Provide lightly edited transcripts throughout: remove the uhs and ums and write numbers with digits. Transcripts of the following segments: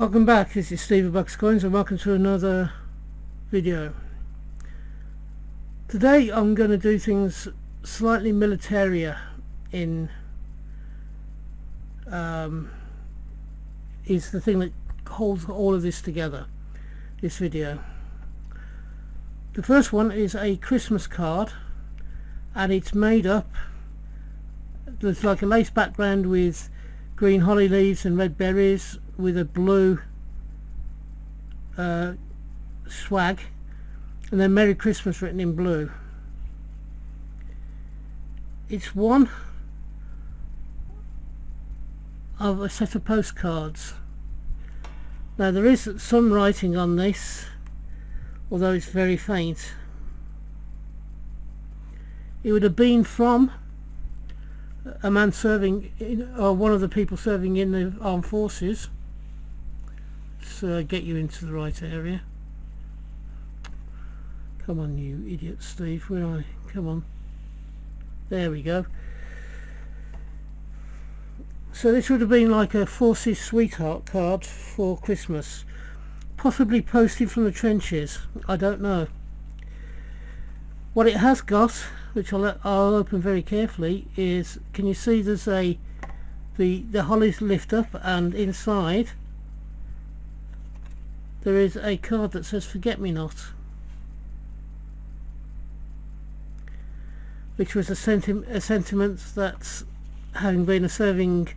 Welcome back, this is Steve of Bucks Coins and welcome to another video. Today I'm going to do things slightly militaria in is the thing that holds all of this together, this video. The first one is a Christmas card and it's made up, there's like a lace background with green holly leaves and red berries with a blue swag and then Merry Christmas written in blue. It's one of a set of postcards. Now there is some writing on this, although it's very faint. It would have been from a man serving in, or one of the people serving in the armed forces. So get you into the right area. Come on, you idiot, Steve. Where are you? Come on. There we go. So this would have been like a forces sweetheart card for Christmas, possibly posted from the trenches. I don't know. What it has got, which I'll open very carefully, is, can you see there's the hollies lift up, and inside there is a card that says Forget Me Not, which was a sentiment that, having been a serving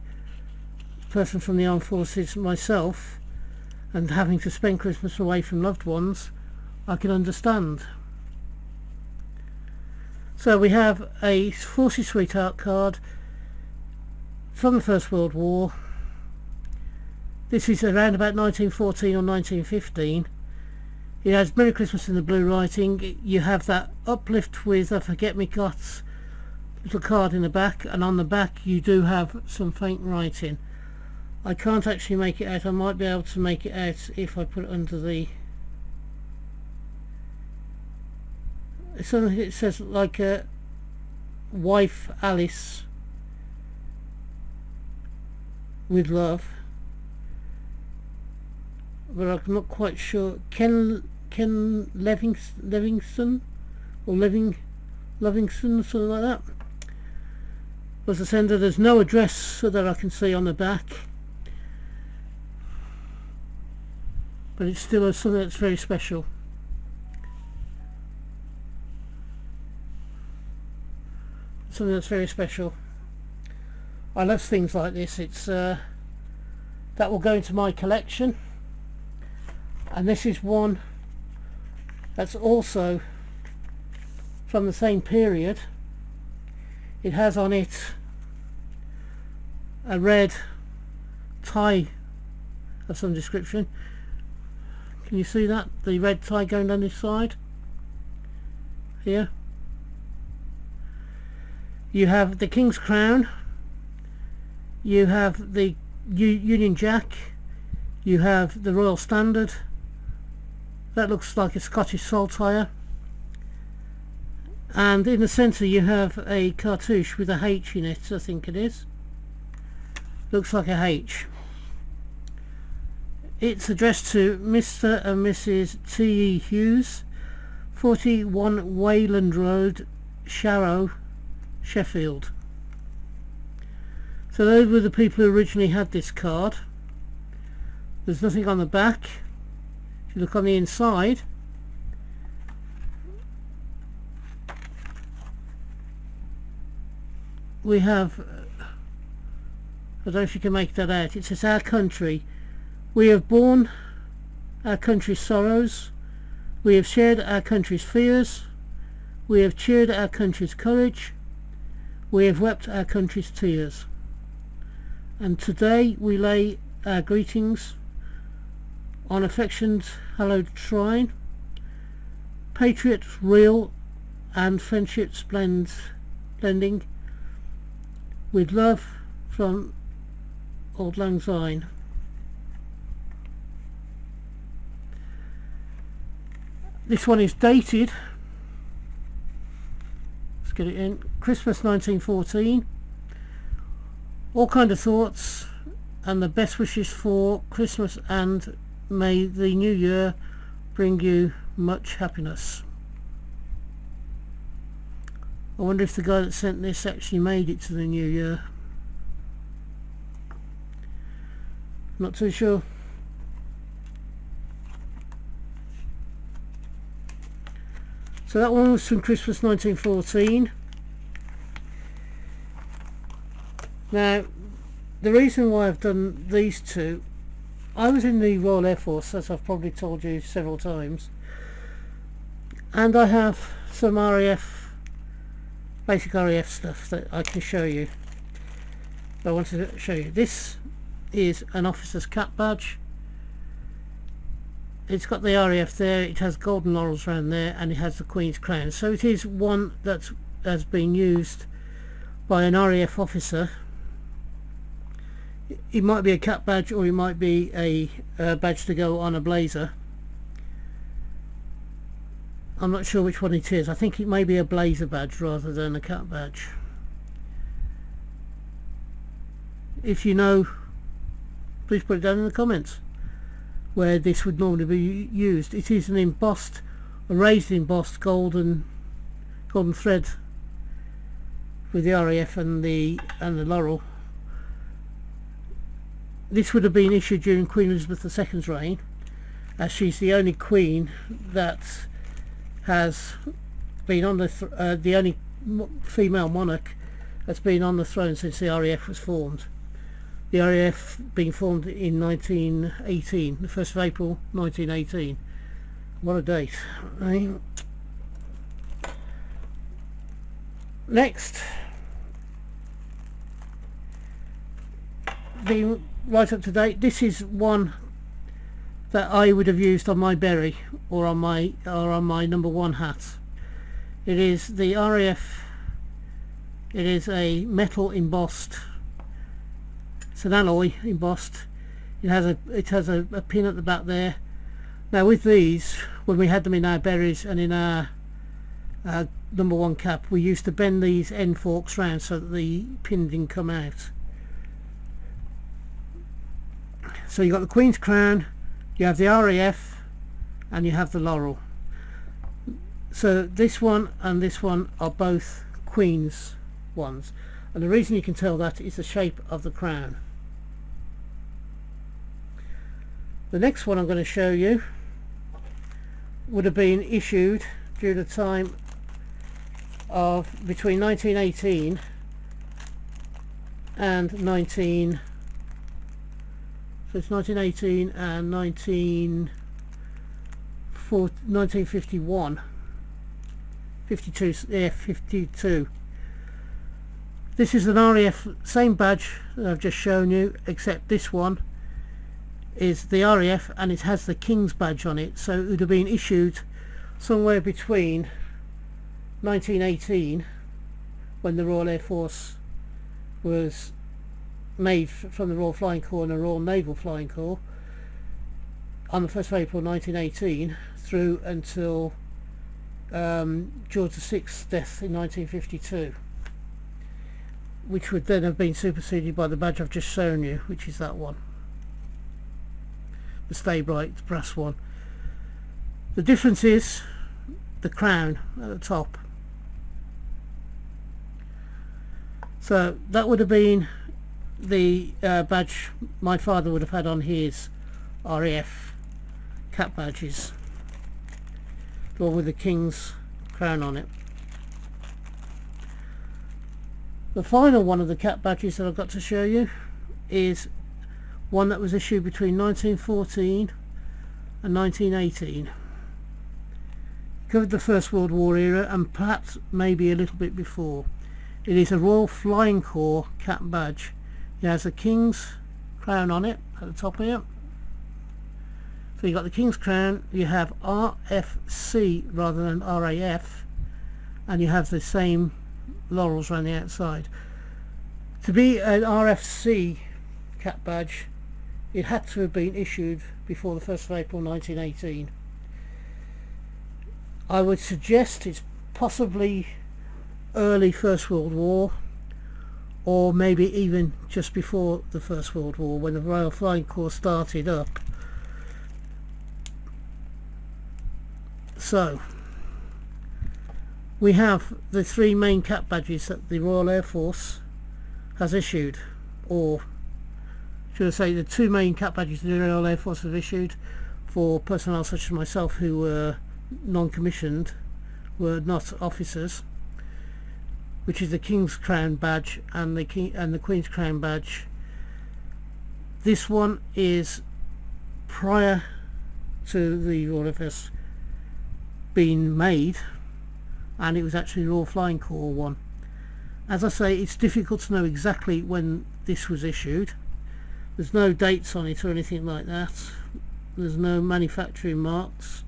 person from the armed forces myself and having to spend Christmas away from loved ones, I can understand. So we have a Forces Sweetheart card from the First World War. This is around about 1914 or 1915. It has Merry Christmas in the blue writing. You have that uplift with a Forget Me Not little card in the back, and on the back you do have some faint writing. I can't actually make it out. I might be able to make it out if I put it under the... It says like a wife Alice with love, but I'm not quite sure. Ken Livingston or Livingston, something like that, was the sender. There's no address so that I can see on the back, but it's still something that's very special. Something that's very special. I love things like this. It's that will go into my collection, and this is one that's also from the same period. It has on it a red tie of some description. Can you see that? The red tie going down this side here. You have the King's Crown, you have the Union Jack, you have the Royal Standard. That looks like a Scottish saltire, and in the centre you have a cartouche with a H in it. I think it is. Looks like a H. It's addressed to Mr. and Mrs. T.E. Hughes, 41 Wayland Road, Sharrow, Sheffield. So those were the people who originally had this card. There's nothing on the back. If you look on the inside, we have, I don't know if you can make that out, it says Our Country. We have borne our country's sorrows, we have shared our country's fears, we have cheered our country's courage, we have wept our country's tears, and today we lay our greetings on affection's hallowed shrine. Patriots real and friendships blending with love from Auld Lang Syne. This one is dated, let's get it in, Christmas 1914. All kind of thoughts and the best wishes for Christmas, and may the new year bring you much happiness. I wonder if the guy that sent this actually made it to the new year. Not too sure. So that one was from Christmas 1914. Now, the reason why I've done these two, I was in the Royal Air Force, as I've probably told you several times, and I have some RAF, basic RAF stuff that I can show you. I wanted to show you. This is an officer's cap badge. It's got the RAF there, it has golden laurels around there, and it has the Queen's crown. So it is one that has been used by an RAF officer. It might be a cap badge, or it might be a badge to go on a blazer. I'm not sure which one it is. I think it may be a blazer badge rather than a cap badge. If you know, please put it down in the comments where this would normally be used. It is an embossed, a raised embossed golden thread with the RAF and the laurel. This would have been issued during Queen Elizabeth II's reign, as she's the only queen that has been on the only female monarch that's been on the throne since the RAF was formed. The RAF being formed in 1918, the 1st of April 1918. What a date, right? Next, being right up to date, this is one that I would have used on my berry or on my number 1 hat. It is the RAF. It is a metal embossed. It's an alloy embossed. It has a pin at the back there. Now with these, when we had them in our berries and in our number 1 cap, we used to bend these end forks round so that the pin didn't come out. So you've got the Queen's crown, you have the RAF, and you have the laurel. So this one and this one are both Queen's ones, and the reason you can tell that is the shape of the crown. The next one I'm going to show you would have been issued during the time of between 1918 and 1918 and 1951, 52. This is an RAF, same badge that I've just shown you, except this one is the RAF and it has the King's badge on it. So it would have been issued somewhere between 1918, when the Royal Air Force was made from the Royal Flying Corps and the Royal Naval Flying Corps, on the 1st of April 1918 through until George VI's death in 1952, which would then have been superseded by the badge I've just shown you, which is that one, the Stay Bright brass one. The difference is the crown at the top. So that would have been the badge my father would have had on his RAF cap badges, all with the King's crown on it. The final one of the cap badges that I've got to show you is one that was issued between 1914 and 1918. Covered the First World War era and perhaps maybe a little bit before. It is a Royal Flying Corps cap badge. It has a King's crown on it at the top here. So you've got the King's crown, you have RFC rather than RAF, and you have the same laurels around the outside. To be an RFC cap badge, it had to have been issued before the 1st of April 1918. I would suggest it's possibly early First World War, or maybe even just before the First World War, when the Royal Flying Corps started up. So we have the three main cap badges that the Royal Air Force has issued, or should I say the two main cap badges the Royal Air Force have issued for personnel such as myself who were non-commissioned, were not officers, which is the King's Crown badge and the Queen's Crown badge. This one is prior to the Royal Air Force being made, and it was actually Royal Flying Corps one. As I say, it's difficult to know exactly when this was issued. There's no dates on it or anything like that. There's no manufacturing marks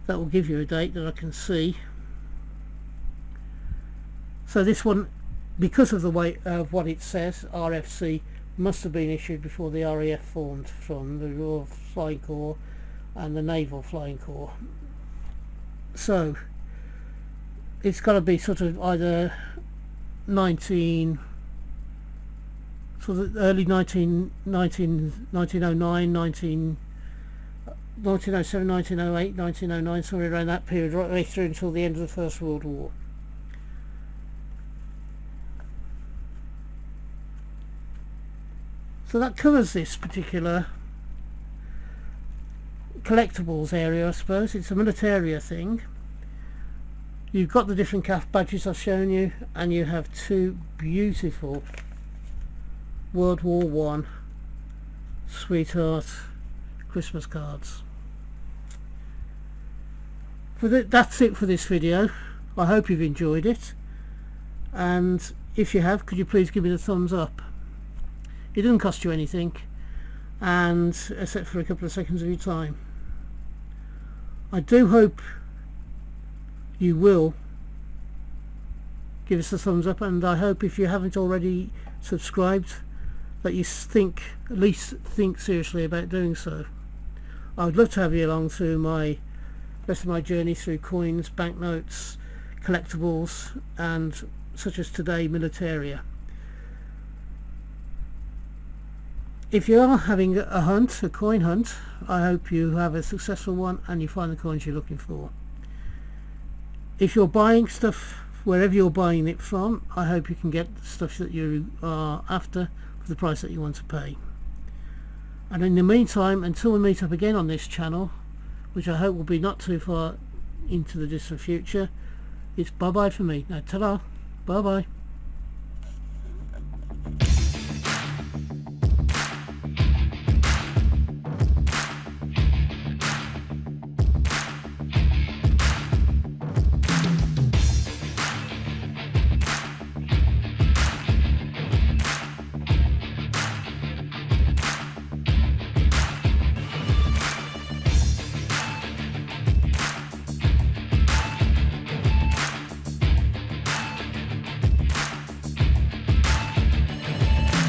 that will give you a date that I can see. So this one, because of the way of what it says, RFC, must have been issued before the RAF formed from the Royal Flying Corps and the Naval Flying Corps. So it's got to be sort of either early 1909, 1907, 1908, 1909, somewhere around that period, right the way through until the end of the First World War. So that covers this particular collectibles area, I suppose. It's a militaria thing. You've got the different CAF badges I've shown you, and you have two beautiful World War One sweetheart Christmas cards. That's it for this video. I hope you've enjoyed it, and if you have, could you please give me the thumbs up? It doesn't cost you anything, and except for a couple of seconds of your time. I do hope you will give us a thumbs up, and I hope if you haven't already subscribed that you at least think seriously about doing so. I would love to have you along through my rest of my journey through coins, banknotes, collectibles, and such as today, militaria. If you are having a hunt, a coin hunt, I hope you have a successful one and you find the coins you're looking for. If you're buying stuff, wherever you're buying it from, I hope you can get stuff that you are after for the price that you want to pay. And in the meantime, until we meet up again on this channel, which I hope will be not too far into the distant future, it's bye bye for me. Now ta-da, bye bye.